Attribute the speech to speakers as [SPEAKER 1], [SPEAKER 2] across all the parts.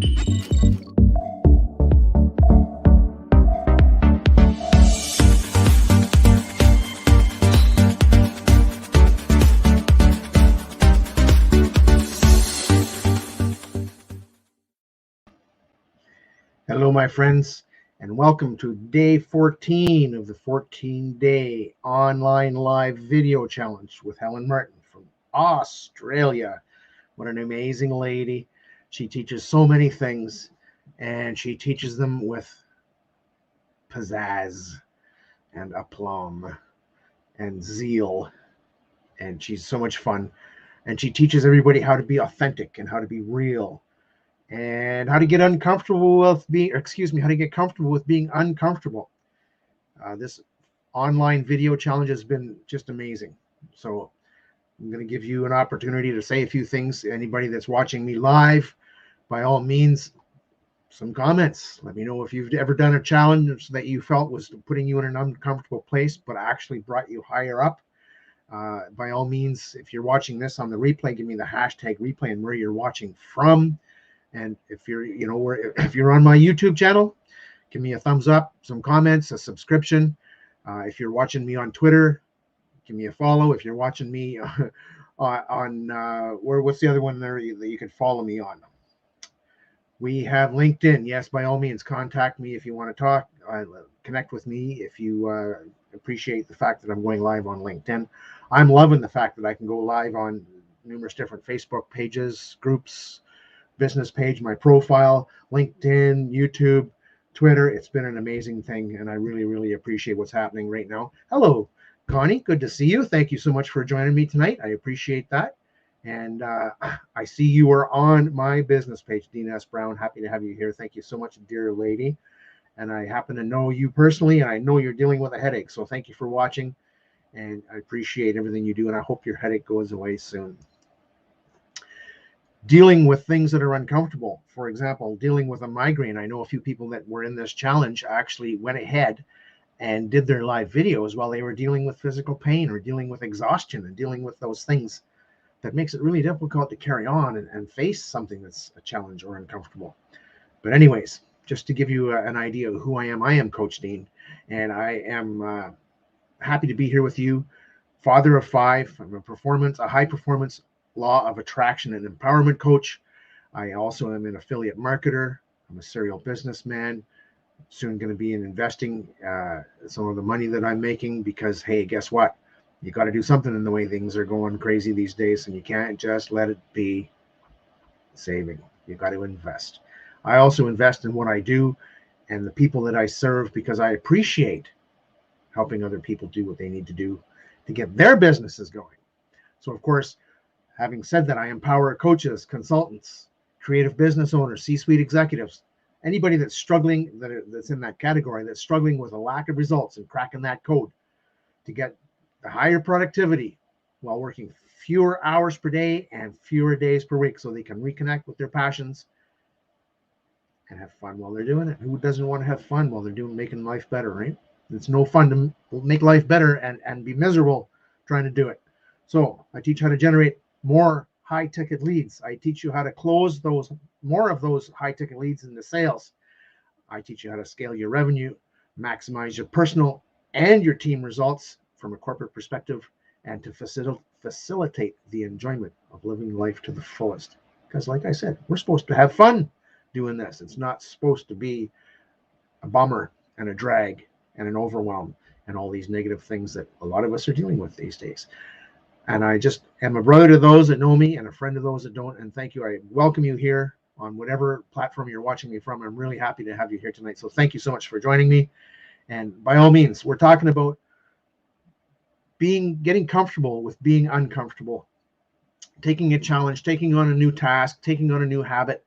[SPEAKER 1] Hello, my friends, and welcome to day 14 of the 14-day online live video challenge with Helen Martin from Australia. What an amazing lady. She teaches so many things, and she teaches them with pizzazz and aplomb and zeal, and she's so much fun. And she teaches everybody how to be authentic and how to be real, and how to get uncomfortable with how to get comfortable with being uncomfortable. This online video challenge has been just amazing. So I'm going to give you an opportunity to say a few things. Anybody that's watching me live, by all means, some comments. Let me know if you've ever done a challenge that you felt was putting you in an uncomfortable place, but actually brought you higher up. By all means, if you're watching this on the replay, give me the hashtag replay and where you're watching from. And if you're, if you're on my YouTube channel, give me a thumbs up, some comments, a subscription. If you're watching me on Twitter, give me a follow. If you're watching me what's the other one there that you can follow me on? We have LinkedIn. Yes, by all means, contact me if you want to talk. Connect with me if you appreciate the fact that I'm going live on LinkedIn. I'm loving the fact that I can go live on numerous different Facebook pages, groups, business page, my profile, LinkedIn, YouTube, Twitter. It's been an amazing thing, and I really, really appreciate what's happening right now. Hello, Connie. Good to see you. Thank you so much for joining me tonight. I appreciate that. And I see you are on my business page, Dean S. Brown. Happy to have you here. Thank you so much, dear lady. And I happen to know you personally, and I know you're dealing with a headache. So thank you for watching, and I appreciate everything you do, and I hope your headache goes away soon. Dealing with things that are uncomfortable. For example, dealing with a migraine. I know a few people that were in this challenge actually went ahead and did their live videos while they were dealing with physical pain or dealing with exhaustion and dealing with those things that makes it really difficult to carry on and face something that's a challenge or uncomfortable. But anyways, just to give you an idea of who I am Coach Dean, and I am happy to be here with you. Father of five. I'm a high performance law of attraction and empowerment coach. I also am an affiliate marketer. I'm a serial businessman, soon going to be in investing some of the money that I'm making, because hey, guess what, you got to do something in the way things are going crazy these days, and you can't just let it be saving. You got to invest. I also invest in what I do and the people that I serve, because I appreciate helping other people do what they need to do to get their businesses going. So of course, having said that, I empower coaches, consultants, creative business owners, C-suite executives, anybody that's struggling, that's in that category, that's struggling with a lack of results and cracking that code to get the higher productivity while working fewer hours per day and fewer days per week, so they can reconnect with their passions and have fun while they're doing it. Who doesn't want to have fun while they're making life better, right? It's no fun to make life better and be miserable trying to do it. So I teach how to generate more high-ticket leads. I teach you how to close more of those high-ticket leads into sales. I teach you how to scale your revenue, maximize your personal and your team results from a corporate perspective, and to facilitate the enjoyment of living life to the fullest. Because like I said, we're supposed to have fun doing this. It's not supposed to be a bummer and a drag and an overwhelm and all these negative things that a lot of us are dealing with these days. And I just am a brother to those that know me and a friend to those that don't. And thank you. I welcome you here on whatever platform you're watching me from. I'm really happy to have you here tonight. So thank you so much for joining me. And by all means, we're talking about getting comfortable with being uncomfortable, taking a challenge, taking on a new task, taking on a new habit,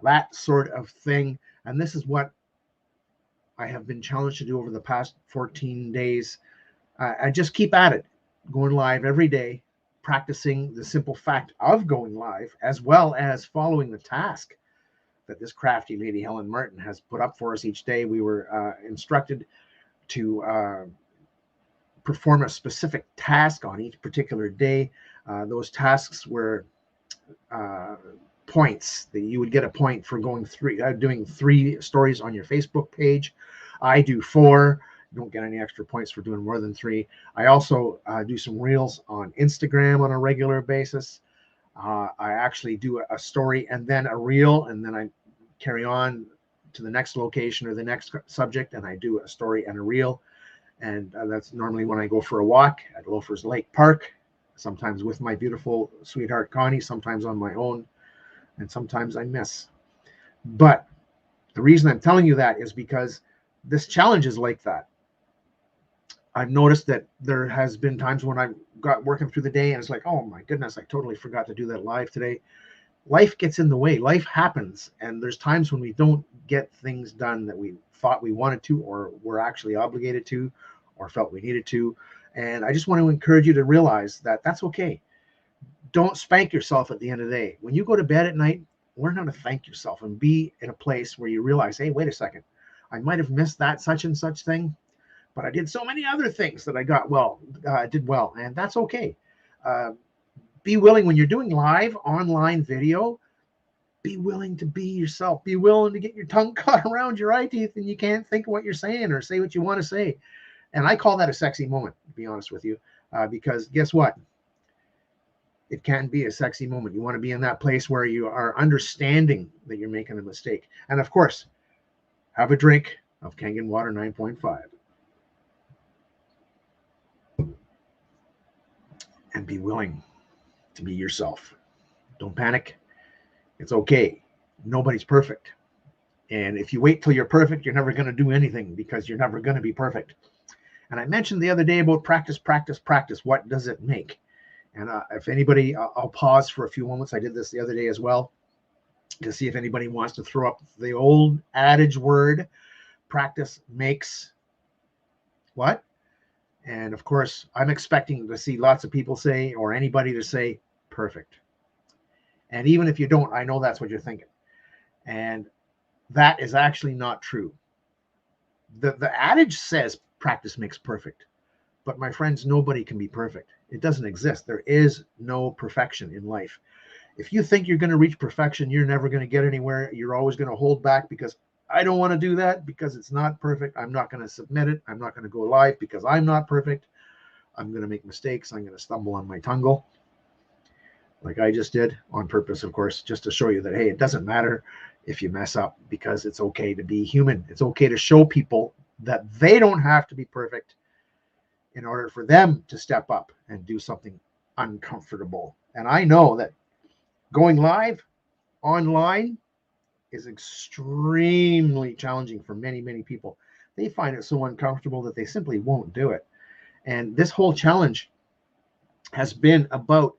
[SPEAKER 1] that sort of thing. And this is what I have been challenged to do over the past 14 days. I just keep at it, going live every day, practicing the simple fact of going live, as well as following the task that this crafty lady, Helen Martin, has put up for us each day. We were instructed to perform a specific task on each particular day. Those tasks were points. That you would get a point for doing 3 stories on your Facebook page. I do 4. You don't get any extra points for doing more than 3. I also do some reels on Instagram on a regular basis. I actually do a story and then a reel, and then I carry on to the next location or the next subject, and I do a story and a reel. And that's normally when I go for a walk at Loafers Lake Park, sometimes with my beautiful sweetheart Connie, sometimes on my own, and sometimes I miss. But the reason I'm telling you that is because this challenge is like that. I've noticed that there has been times when I've got working through the day and it's like, oh my goodness, I totally forgot to do that live today. Life gets in the way. Life happens. And there's times when we don't get things done that we thought we wanted to, or were actually obligated to, or felt we needed to. And I just want to encourage you to realize that that's okay. Don't spank yourself at the end of the day. When you go to bed at night, learn how to thank yourself and be in a place where you realize, hey, wait a second, I might have missed that such and such thing, but I did so many other things that I did well, and that's okay. Be willing when you're doing live online video. Be willing to be yourself. Be willing to get your tongue caught around your eye teeth and you can't think of what you're saying or say what you want to say. And I call that a sexy moment, to be honest with you, because guess what? It can be a sexy moment. You want to be in that place where you are understanding that you're making a mistake. And of course, have a drink of Kangen Water 9.5. And be willing to be yourself. Don't panic. It's okay. Nobody's perfect. And if you wait till you're perfect, you're never going to do anything because you're never going to be perfect. And I mentioned the other day about practice, practice, practice. What does it make? And if anybody, I'll pause for a few moments. I did this the other day as well to see if anybody wants to throw up the old adage word, practice makes what? And of course, I'm expecting to see lots of people say, or anybody to say, perfect. And even if you don't, I know that's what you're thinking. And that is actually not true. The adage says practice makes perfect. But my friends, nobody can be perfect. It doesn't exist. There is no perfection in life. If you think you're going to reach perfection, you're never going to get anywhere. You're always going to hold back because I don't want to do that because it's not perfect. I'm not going to submit it. I'm not going to go live because I'm not perfect. I'm going to make mistakes. I'm going to stumble on my tongue, like I just did on purpose, of course, just to show you that, hey, it doesn't matter if you mess up because it's okay to be human. It's okay to show people that they don't have to be perfect in order for them to step up and do something uncomfortable. And I know that going live online is extremely challenging for many, many people. They find it so uncomfortable that they simply won't do it. And this whole challenge has been about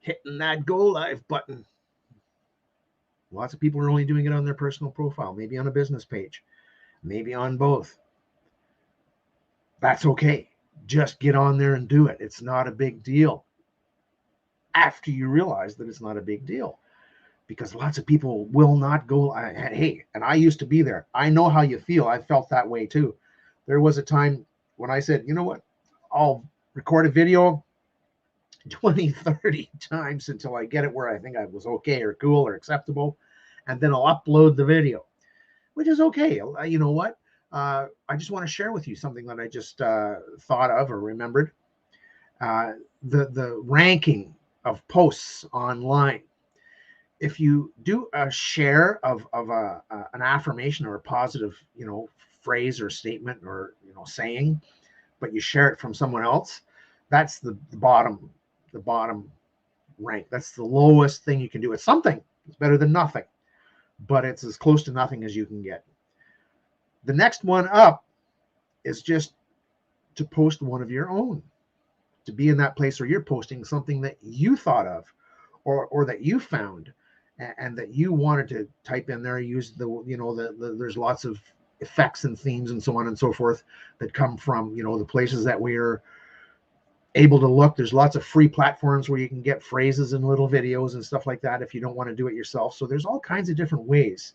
[SPEAKER 1] hitting that go live button. Lots of people are only doing it on their personal profile, maybe on a business page, maybe on both. That's okay. Just get on there and do it. It's not a big deal. After you realize that it's not a big deal, because lots of people will not go. Hey, and I used to be there. I know how you feel. I felt that way too. There was a time when I said, you know what? I'll record a video 20, 30 times until I get it where I think I was okay or cool or acceptable. And then I'll upload the video, which is okay. You know what? I just want to share with you something that I just thought of or remembered. The ranking of posts online. If you do a share of an affirmation or a positive, phrase or statement or saying, but you share it from someone else, that's the bottom rank. That's the lowest thing you can do. It's something. It's better than nothing, but it's as close to nothing as you can get. The next one up is just to post one of your own, to be in that place where you're posting something that you thought of or that you found and that you wanted to type in there, use there's lots of effects and themes and so on and so forth that come from, the places that we're able to look. There's lots of free platforms where you can get phrases and little videos and stuff like that if you don't want to do it yourself. So there's all kinds of different ways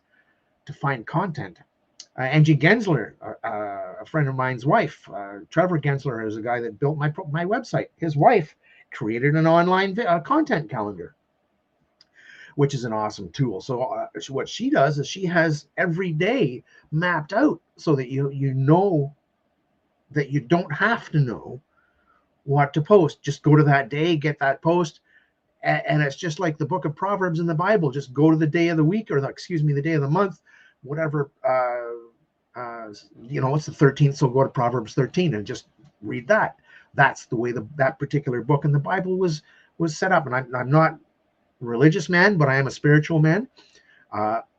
[SPEAKER 1] to find content. Angie Gensler, a friend of mine's wife, Trevor Gensler is a guy that built my website. His wife created an online content calendar. which is an awesome tool. So what she does is she has every day mapped out so that you know that you don't have to know what to post. Just go to that day, get that post, and it's just like the book of Proverbs in the Bible. Just go to the day of the week, or the day of the month, whatever. It's the 13th, so go to Proverbs 13 and just read that. That's the way that particular book in the Bible was set up. And I'm not a religious man, but I am a spiritual man.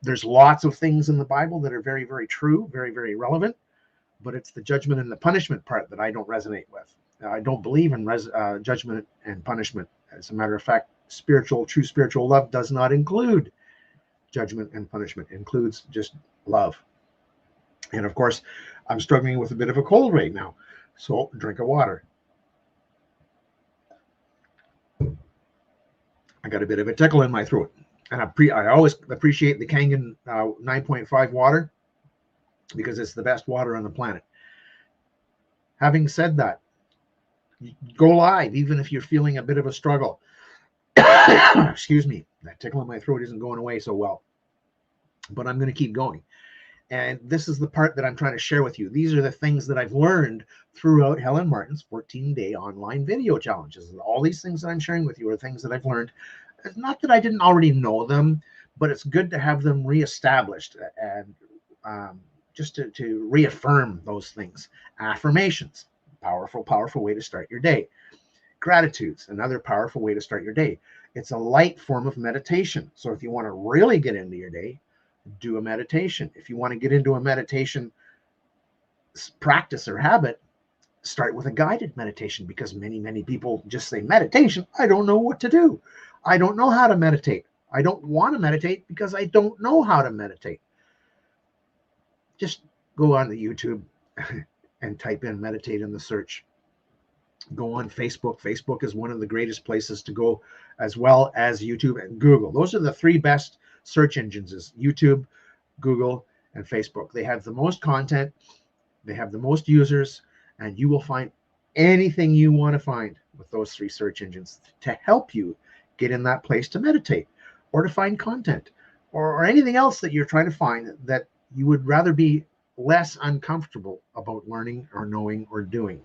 [SPEAKER 1] There's lots of things in the Bible that are very, very true, very, very relevant, but it's the judgment and the punishment part that I don't resonate with. I don't believe in judgment and punishment. As a matter of fact, true spiritual love does not include judgment and punishment. It includes just love. And of course, I'm struggling with a bit of a cold right now, so drink of water. I got a bit of a tickle in my throat, and I always appreciate the Kangen 9.5 water because it's the best water on the planet. Having said that, go live even if you're feeling a bit of a struggle. Excuse me, that tickle in my throat isn't going away so well, but I'm going to keep going. And this is the part that I'm trying to share with you. These are the things that I've learned throughout Helen Martin's 14-day online video challenges. And all these things that I'm sharing with you are things that I've learned. It's not that I didn't already know them, but it's good to have them reestablished and just to reaffirm those things. Affirmations, powerful way to start your day. Gratitudes, another powerful way to start your day. It's a light form of meditation. So if you want to really get into your day, do a meditation. If you want to get into a meditation practice or habit, start with a guided meditation, because many people just say meditation. I don't know what to do. I don't know how to meditate. I don't want to meditate because I don't know how to meditate. Just go on the YouTube and type in meditate in the search. Go on Facebook. Facebook is one of the greatest places to go, as well as YouTube and Google. Those are the three best search engines: is YouTube, Google, and Facebook. They have the most content, they have the most users, and you will find anything you want to find with those three search engines to help you get in that place to meditate, or to find content, or anything else that you're trying to find that you would rather be less uncomfortable about learning or knowing or doing.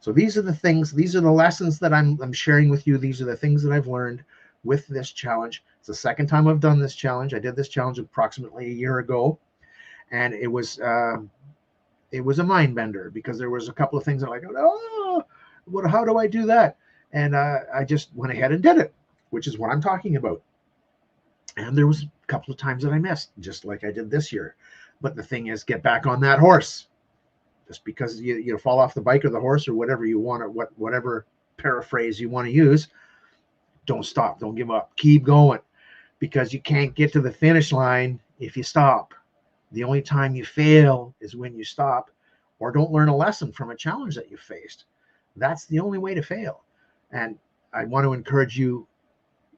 [SPEAKER 1] So these are the things, these are the lessons that I'm sharing with you. These are the things that I've learned with this challenge. It's the second time I've done this challenge. I did this challenge approximately a year ago, and it was a mind bender, because there was a couple of things that I go, how do I do that? And I just went ahead and did it, which is what I'm talking about. And there was a couple of times that I missed, just like I did this year. But the thing is, get back on that horse. Just because you fall off the bike or the horse or whatever you want, or whatever paraphrase you want to use, don't stop. Don't give up. Keep going, because you can't get to the finish line if you stop. The only time you fail is when you stop or don't learn a lesson from a challenge that you faced. That's the only way to fail. And I want to encourage you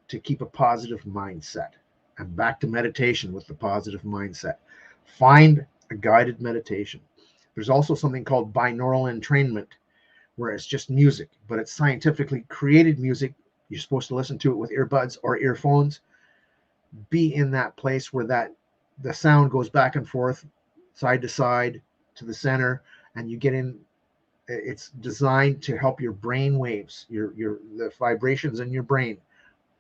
[SPEAKER 1] to keep a positive mindset. And back to meditation with the positive mindset. Find a guided meditation. There's also something called binaural entrainment, where it's just music, but it's scientifically created music. You're supposed to listen to it with earbuds or earphones. Be in that place where the sound goes back and forth, side to side, to the center, and you get in. It's designed to help your brain waves, the vibrations in your brain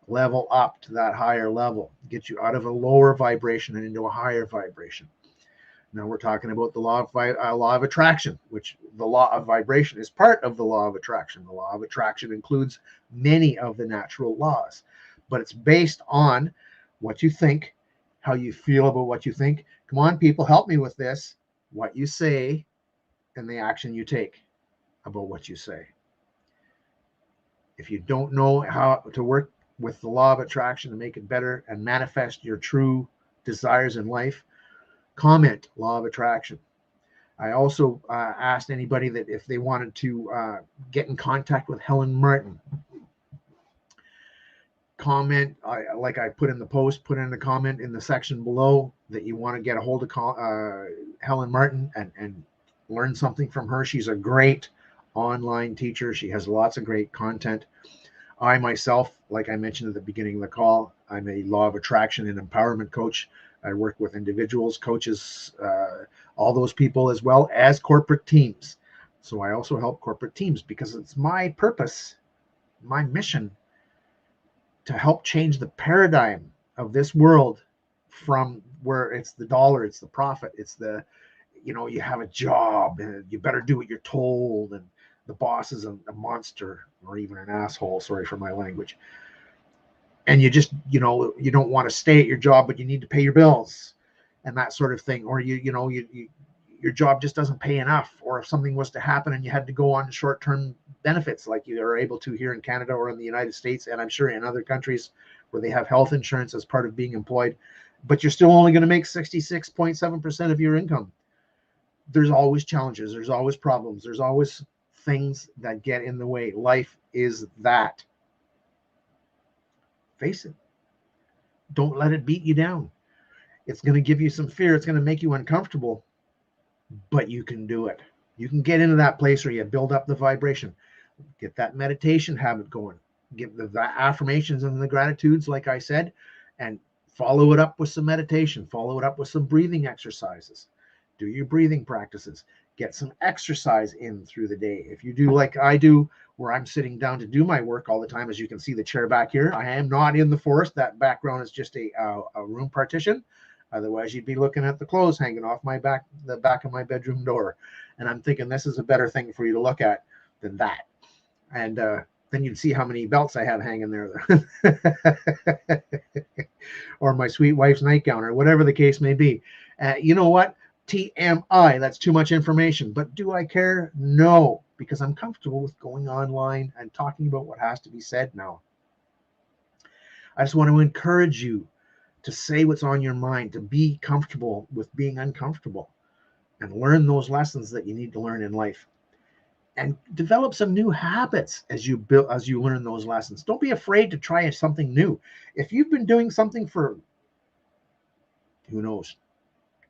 [SPEAKER 1] level up to that higher level, get you out of a lower vibration and into a higher vibration. Now we're talking about the law of attraction, which the law of vibration is part of the law of attraction. The law of attraction includes many of the natural laws, but it's based on what you think, how you feel about what you think. Come on, people, help me with this. What you say and the action you take about what you say. If you don't know how to work with the law of attraction to make it better and manifest your true desires in life, comment law of attraction. I also asked anybody that if they wanted to get in contact with Helen Martin, comment, like I put in the post, put in the comment in the section below that you want to get a hold of Helen Martin and learn something from her. She's a great online teacher. She has lots of great content. I myself, like I mentioned at the beginning of the call, I'm a law of attraction and empowerment coach. I work with individuals, coaches, all those people, as well as corporate teams. So I also help corporate teams because it's my purpose, my mission, to help change the paradigm of this world from where it's the dollar, it's the profit, it's the, you have a job and you better do what you're told, and the boss is a monster or even an asshole, sorry for my language. And you just, you don't want to stay at your job, but you need to pay your bills and that sort of thing. Or your job just doesn't pay enough. Or if something was to happen and you had to go on short-term benefits like you are able to here in Canada or in the United States, and I'm sure in other countries where they have health insurance as part of being employed, but you're still only going to make 66.7% of your income. There's always challenges. There's always problems. There's always things that get in the way. Life is that. Face it. Don't let it beat you down. It's going to give you some fear. It's going to make you uncomfortable, but you can do it. You can get into that place where you build up the vibration. Get that meditation habit going. Get the affirmations and the gratitudes, like I said, and follow it up with some meditation. Follow it up with some breathing exercises. Do your breathing practices. Get some exercise in through the day. If you do like I do, where I'm sitting down to do my work all the time, as you can see the chair back here, I am not in the forest. That background is just a room partition. Otherwise, you'd be looking at the clothes hanging off the back of my bedroom door. And I'm thinking this is a better thing for you to look at than that. And then you'd see how many belts I have hanging there. Or my sweet wife's nightgown, or whatever the case may be. You know what? TMI, that's too much information. But do I care? No, because I'm comfortable with going online and talking about what has to be said now. I just want to encourage you to say what's on your mind, to be comfortable with being uncomfortable, and learn those lessons that you need to learn in life, and develop some new habits as you learn those lessons. Don't be afraid to try something new. If you've been doing something for, who knows,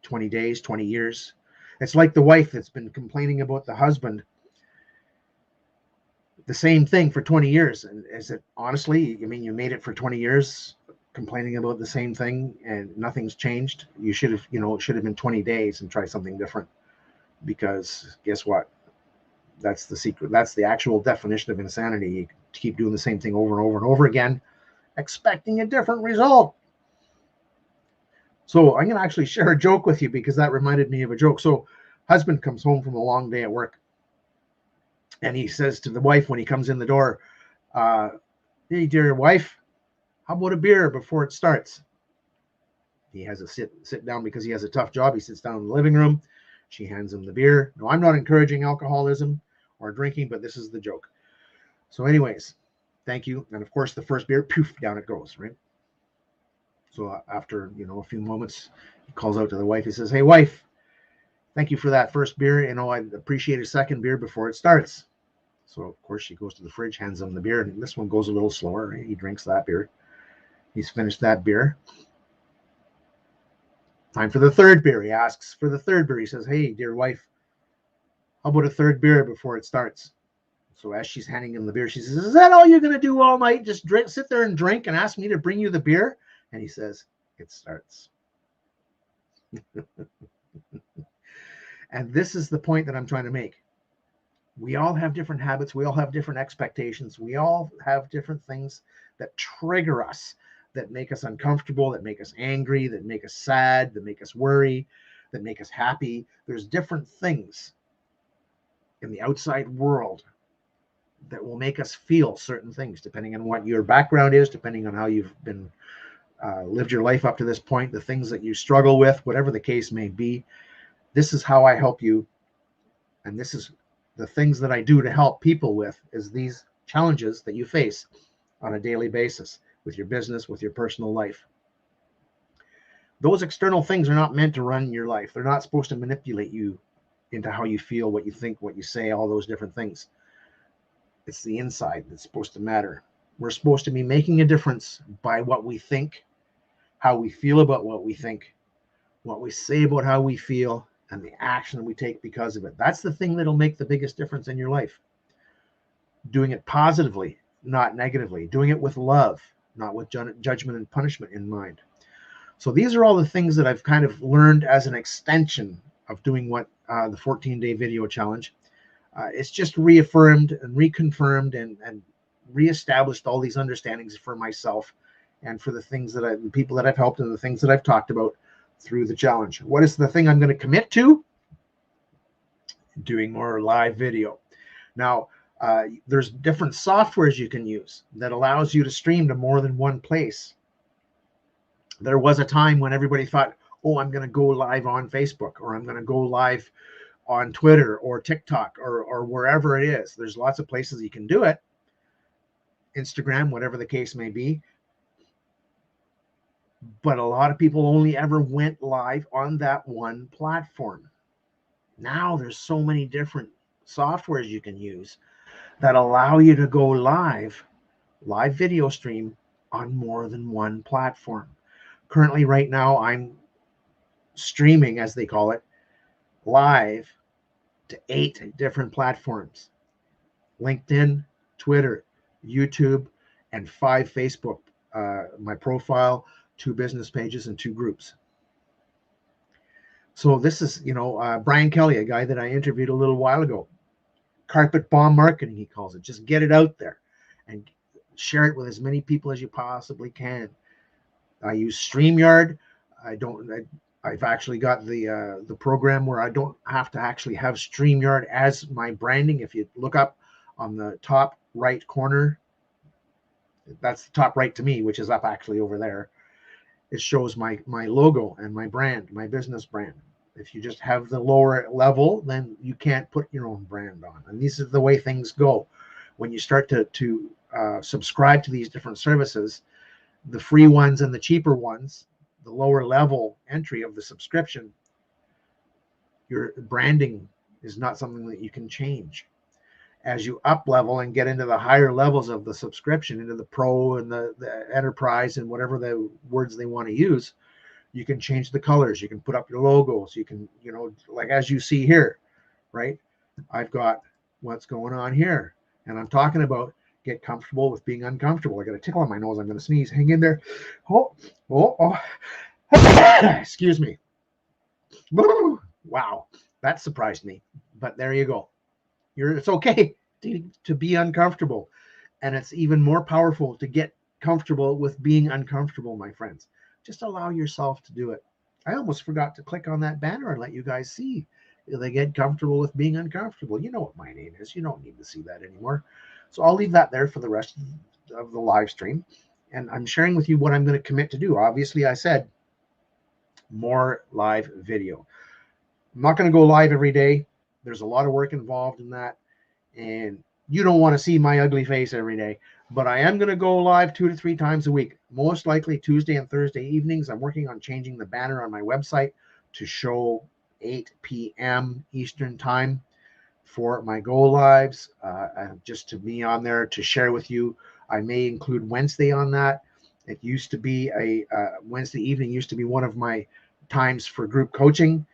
[SPEAKER 1] 20 days, 20 years, it's like the wife that's been complaining about the husband, the same thing for 20 years. And is it, honestly, I mean, you made it for 20 years complaining about the same thing and nothing's changed? You should have, it should have been 20 days and try something different, because guess what? That's the secret. That's the actual definition of insanity. You keep doing the same thing over and over and over again, expecting a different result. So I'm going to actually share a joke with you, because that reminded me of a joke. So husband comes home from a long day at work, and he says to the wife when he comes in the door, hey, dear wife, how about a beer before it starts? He has a sit down because he has a tough job. He sits down in the living room. She hands him the beer. No, I'm not encouraging alcoholism or drinking, but this is the joke. So anyways, thank you. And of course, the first beer, poof, down it goes, right? So after, a few moments, he calls out to the wife. He says, hey, wife, thank you for that first beer. I'd appreciate a second beer before it starts. So, of course, she goes to the fridge, hands him the beer. And this one goes a little slower, right? He drinks that beer. He's finished that beer. Time for the third beer. He asks for the third beer. He says, hey, dear wife, how about a third beer before it starts? So as she's handing him the beer, she says, is that all you're going to do all night? Just sit there and drink and ask me to bring you the beer? And he says, it starts. And this is the point that I'm trying to make. We all have different habits. We all have different expectations. We all have different things that trigger us, that make us uncomfortable, that make us angry, that make us sad, that make us worry, that make us happy. There's different things in the outside world that will make us feel certain things, depending on what your background is, depending on how you've been lived your life up to this point, the things that you struggle with, whatever the case may be. This is how I help you. And this is the things that I do to help people with, is these challenges that you face on a daily basis with your business, with your personal life. Those external things are not meant to run your life. They're not supposed to manipulate you into how you feel, what you think, what you say, all those different things. It's the inside that's supposed to matter. We're supposed to be making a difference by what we think, how we feel about what we think, what we say about how we feel, and the action that we take because of it. That's the thing that'll make the biggest difference in your life. Doing it positively, not negatively. Doing it with love, not with judgment and punishment in mind. So these are all the things that I've kind of learned as an extension of doing what the 14-day video challenge. It's just reaffirmed and reconfirmed and reestablished all these understandings for myself and for the things that the people that I've helped and the things that I've talked about through the challenge. What is the thing I'm going to commit to? Doing more live video. Now, there's different softwares you can use that allows you to stream to more than one place. There was a time when everybody thought, oh, I'm going to go live on Facebook, or I'm going to go live on Twitter or TikTok or wherever it is. There's lots of places you can do it. Instagram, whatever the case may be. But a lot of people only ever went live on that one platform. Now there's so many different softwares you can use that allow you to go live video stream on more than one platform. Currently, right now, I'm streaming, as they call it, live to 8 different platforms: LinkedIn, Twitter, YouTube, and 5 Facebook. My profile, 2 business pages, and 2 groups. So this is, Brian Kelly, a guy that I interviewed a little while ago. Carpet bomb marketing, he calls it. Just get it out there and share it with as many people as you possibly can. I use StreamYard. I've actually got the program where I don't have to actually have StreamYard as my branding. If you look up on the top right corner, that's the top right to me, which is up actually over there. It shows my logo and my brand, my business brand. If you just have the lower level, then you can't put your own brand on. And these are the way things go. When you start to subscribe to these different services, the free ones and the cheaper ones, the lower level entry of the subscription, your branding is not something that you can change. As you up level and get into the higher levels of the subscription, into the pro and the enterprise and whatever the words they want to use, you can change the colors. You can put up your logos. You can, like as you see here, right? I've got what's going on here. And I'm talking about get comfortable with being uncomfortable. I got a tickle on my nose. I'm going to sneeze. Hang in there. Oh. Excuse me. Wow. That surprised me. But there you go. It's okay to be uncomfortable. And it's even more powerful to get comfortable with being uncomfortable, my friends. Just allow yourself to do it. I almost forgot to click on that banner and let you guys see. They get comfortable with being uncomfortable. You know what my name is. You don't need to see that anymore. So I'll leave that there for the rest of the live stream. And I'm sharing with you what I'm going to commit to do. Obviously, I said more live video. I'm not going to go live every day. There's a lot of work involved in that. And you don't want to see my ugly face every day. But I am going to go live 2 to 3 times a week. Most likely Tuesday and Thursday evenings. I'm working on changing the banner on my website to show 8 p.m. Eastern time for my go lives, just to be on there to share with you. I may include Wednesday on that. It used to be Wednesday evening used to be one of my times for group coaching,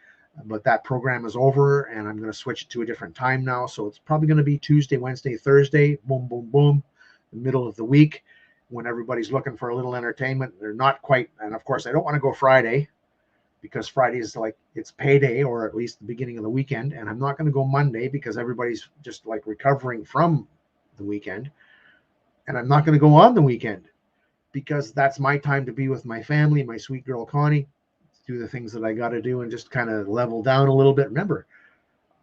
[SPEAKER 1] but that program is over and I'm going to switch it to a different time now. So it's probably going to be Tuesday, Wednesday, Thursday, boom, boom, boom, the middle of the week when everybody's looking for a little entertainment. They're not quite, and of course I don't want to go Friday, because Friday is like it's payday, or at least the beginning of the weekend. And I'm not going to go Monday because everybody's just like recovering from the weekend. And I'm not going to go on the weekend because that's my time to be with my family, my sweet girl Connie, do the things that I got to do and just kind of level down a little bit. Remember,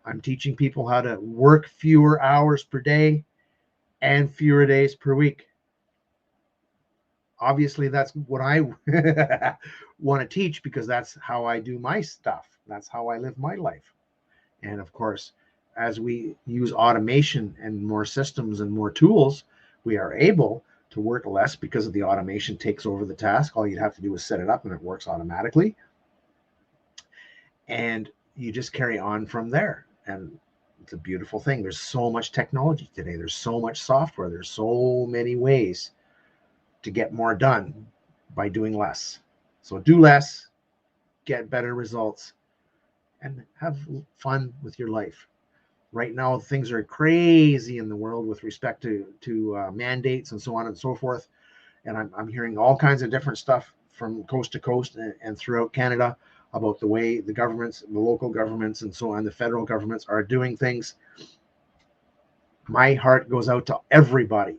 [SPEAKER 1] I'm teaching people how to work fewer hours per day and fewer days per week. Obviously, that's what I want to teach because that's how I do my stuff. That's how I live my life. And of course, as we use automation and more systems and more tools, we are able to work less because of the automation takes over the task. All you'd have to do is set it up and it works automatically. And you just carry on from there. And it's a beautiful thing. There's so much technology today. There's so much software. There's so many ways to get more done by doing less. So do less, get better results, and have fun with your life. Right now, things are crazy in the world with respect to mandates and so on and so forth. And I'm hearing all kinds of different stuff from coast to coast and throughout Canada about the way the governments, the local governments, and so on, the federal governments are doing things. My heart goes out to everybody.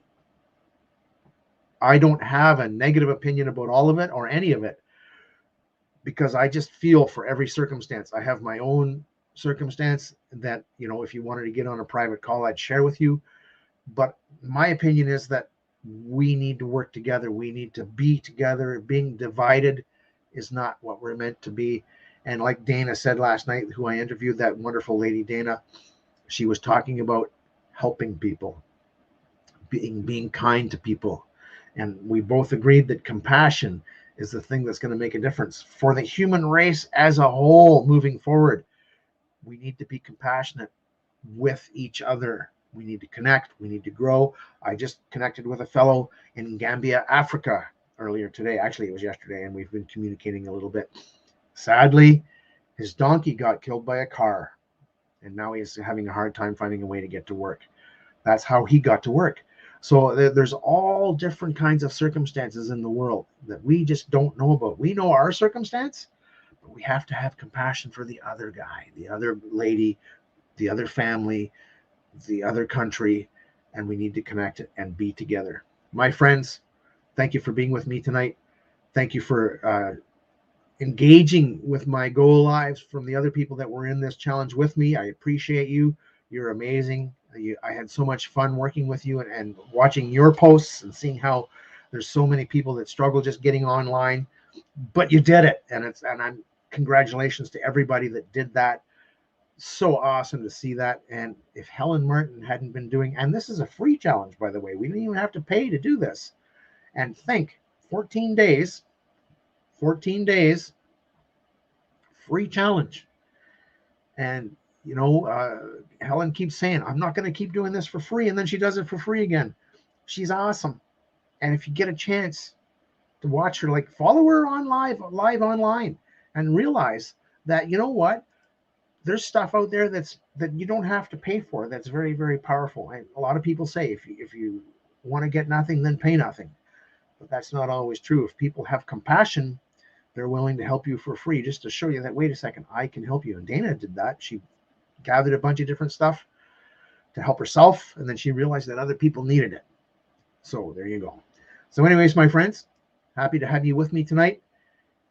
[SPEAKER 1] I don't have a negative opinion about all of it or any of it, because I just feel for every circumstance. I have my own circumstance that, if you wanted to get on a private call, I'd share with you. But my opinion is that we need to work together. We need to be together. Being divided is not what we're meant to be. And like Dana said last night, who I interviewed, that wonderful lady, Dana, she was talking about helping people, being kind to people. And we both agreed that compassion is the thing that's going to make a difference for the human race as a whole moving forward. We need to be compassionate with each other. We need to connect. We need to grow. I just connected with a fellow in Gambia, Africa earlier today. Actually, it was yesterday, and we've been communicating a little bit. Sadly, his donkey got killed by a car, and now he's having a hard time finding a way to get to work. That's how he got to work. So there's all different kinds of circumstances in the world that we just don't know about. We know our circumstance, but we have to have compassion for the other guy, the other lady, the other family, the other country, and we need to connect and be together. My friends, thank you for being with me tonight. Thank you for engaging with my go lives from the other people that were in this challenge with me. I appreciate you. You're amazing. I had so much fun working with you and watching your posts and seeing how there's so many people that struggle just getting online, but you did it. And I'm congratulations to everybody that did that. So awesome to see that. And if Helen Martin hadn't been doing, and this is a free challenge, by the way, we didn't even have to pay to do this. And think, 14 days, free challenge. And Helen keeps saying, I'm not going to keep doing this for free. And then she does it for free again. She's awesome. And if you get a chance to watch her, like, follow her on live online, and realize that, you know what? There's stuff out there that you don't have to pay for. That's very, very powerful. And a lot of people say, if you want to get nothing, then pay nothing. But that's not always true. If people have compassion, they're willing to help you for free, just to show you that, wait a second, I can help you. And Dana did that. She gathered a bunch of different stuff to help herself, and then she realized that other people needed it. So there you go. So anyways, my friends, happy to have you with me tonight.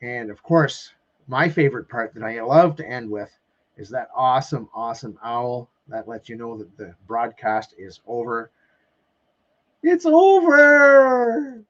[SPEAKER 1] And of course, my favorite part that I love to end with is that awesome owl that lets you know that the broadcast is over. It's over.